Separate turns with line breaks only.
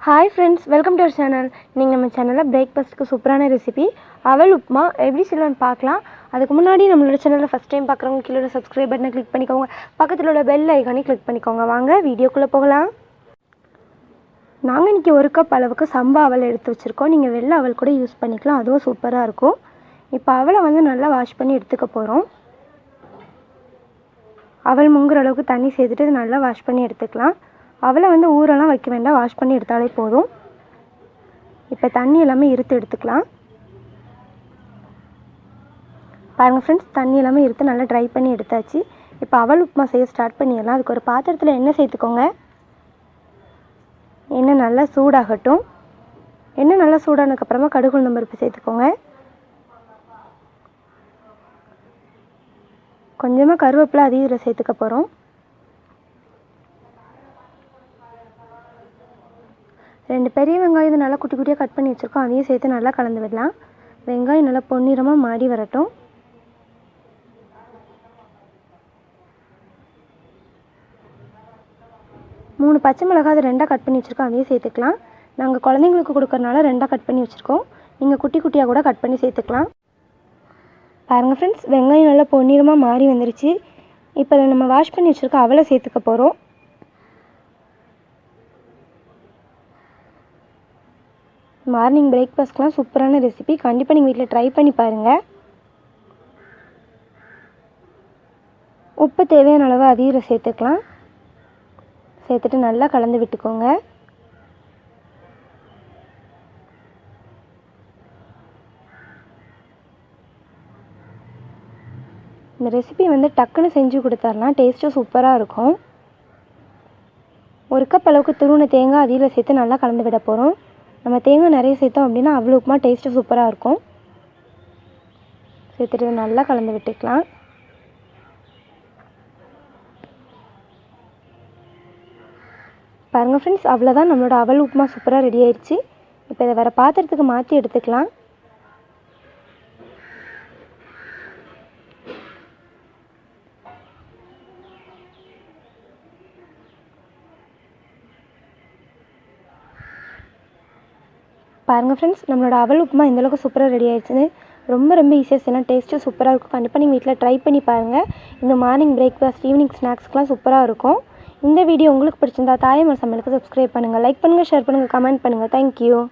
Hi friends, welcome to our channel. நீங்கள் நம்ம சேனலில் பிரேக்ஃபாஸ்ட்டுக்கு சூப்பரான ரெசிபி அவல் உப்புமா எப்படி செய்யலாம்னு பார்க்கலாம். அதுக்கு முன்னாடி நம்மளோட சேனலில் ஃபஸ்ட் டைம் பார்க்குறவங்க கீழே சப்ஸ்கிரைப் பட்டனை கிளிக் பண்ணிக்கோங்க. பக்கத்தில் உள்ள பெல் ஐக்கானே கிளிக் பண்ணிக்கோங்க. வாங்க வீடியோக்குள்ளே போகலாம். நாங்கள் இன்றைக்கி 1 கப் அளவுக்கு சம்பா அவல் எடுத்து வச்சுருக்கோம். நீங்கள் வெள்ளை அவல் கூட யூஸ் பண்ணிக்கலாம், அதுவும் சூப்பராக இருக்கும். இப்போ அவலை வந்து நல்லா வாஷ் பண்ணி எடுத்துக்க போகிறோம். அவல் முங்குற அளவுக்கு தண்ணி சேர்த்துட்டு நல்லா வாஷ் பண்ணி எடுத்துக்கலாம். அவலை வந்து ஊரெல்லாம் வைக்க வேண்டாம், வாஷ் பண்ணி எடுத்தாலே போதும். இப்போ தண்ணி எல்லாமே இருத்து எடுத்துக்கலாம். பாருங்கள் ஃப்ரெண்ட்ஸ், தண்ணி எல்லாமே இருத்து நல்லா ட்ரை பண்ணி எடுத்தாச்சு. இப்போ அவல் உப்புமா செய்ய ஸ்டார்ட் பண்ணிடலாம். அதுக்கு ஒரு பாத்திரத்தில் எண்ணெய் சேர்த்துக்கோங்க. எண்ணெய் நல்லா சூடாகட்டும். எண்ணெய் நல்லா சூடானதுக்கப்புறமா கடுகு உளுந்தம் பருப்பு சேர்த்துக்கோங்க. கொஞ்சமாக கருவேப்பிலை அதையும் இதில் சேர்த்துக்க போகிறோம். 2 பெரிய வெங்காயம் இது நல்லா குட்டி குட்டியாக கட் பண்ணி வச்சுருக்கோம், அதையும் சேர்த்து நல்லா கலந்து விடலாம். வெங்காயம் நல்லா பொன்னிறமாக மாறி வரட்டும். மூணு பச்சை மிளகாய் அது 2ஆக கட் பண்ணி வச்சுருக்கோம், அதையும் சேர்த்துக்கலாம். நாங்கள் குழந்தைங்களுக்கு கொடுக்கறனால 2ஆக கட் பண்ணி வச்சுருக்கோம். நீங்கள் குட்டி குட்டியாக கூட கட் பண்ணி சேர்த்துக்கலாம். பாருங்கள் ஃப்ரெண்ட்ஸ், வெங்காயம் நல்லா பொன்னிறமாக மாறி வந்துருச்சு. இப்போ நம்ம வாஷ் பண்ணி வச்சுருக்க அவலை சேர்த்துக்க போகிறோம். மார்னிங் பிரேக்ஃபாஸ்ட்லாம் சூப்பரான ரெசிபி, கண்டிப்பாக நீங்கள் வீட்டில் ட்ரை பண்ணி பாருங்கள். உப்பு தேவையான அளவு அதையும் சேர்த்துக்கலாம். சேர்த்துட்டு நல்லா கலந்து விட்டுக்கோங்க. இந்த ரெசிபி வந்து டக்குன்னு செஞ்சு கொடுத்துடலாம், டேஸ்ட்டும் சூப்பராக இருக்கும். 1 கப் அளவுக்கு துருவின தேங்காய் அதையில் சேர்த்து நல்லா கலந்து விட போகிறோம். நம்ம தேங்காய் நிறைய சேர்த்தோம் அப்படின்னா அவ்வளோ உப்புமா டேஸ்ட்டு சூப்பராக இருக்கும். சேர்த்துட்டு நல்லா கலந்து விட்டுக்கலாம். பாருங்கள் ஃப்ரெண்ட்ஸ், அவ்வளோதான், நம்மளோட அவல் உப்புமா சூப்பராக ரெடி ஆயிடுச்சு. இப்போ இதை வேறு பாத்திரத்துக்கு மாற்றி எடுத்துக்கலாம். பாருங்கள் ஃப்ரெண்ட்ஸ், நம்மளோட அவல் உப்புமா இந்தளவுக்கு சூப்பராக ரெடி ஆகிடுச்சுன்னு. ரொம்ப ஈஸியாக செய்யலாம், டேஸ்ட்டும் சூப்பராக இருக்கும். கண்டிப்பாக நீங்கள் வீட்டில் ட்ரை பண்ணி பாருங்கள். இந்த மார்னிங் பிரேக்ஃபாஸ்ட், ஈவினிங் ஸ்நாக்ஸ்க்கெலாம் சூப்பராக இருக்கும். இந்த வீடியோ உங்களுக்கு பிடிச்சிருந்தா தாயம்மாள் சமையலுக்கு சப்ஸ்கிரைப் பண்ணுங்கள், லைக் பண்ணுங்கள், ஷேர் பண்ணுங்கள், கமெண்ட் பண்ணுங்கள். தேங்க்யூ.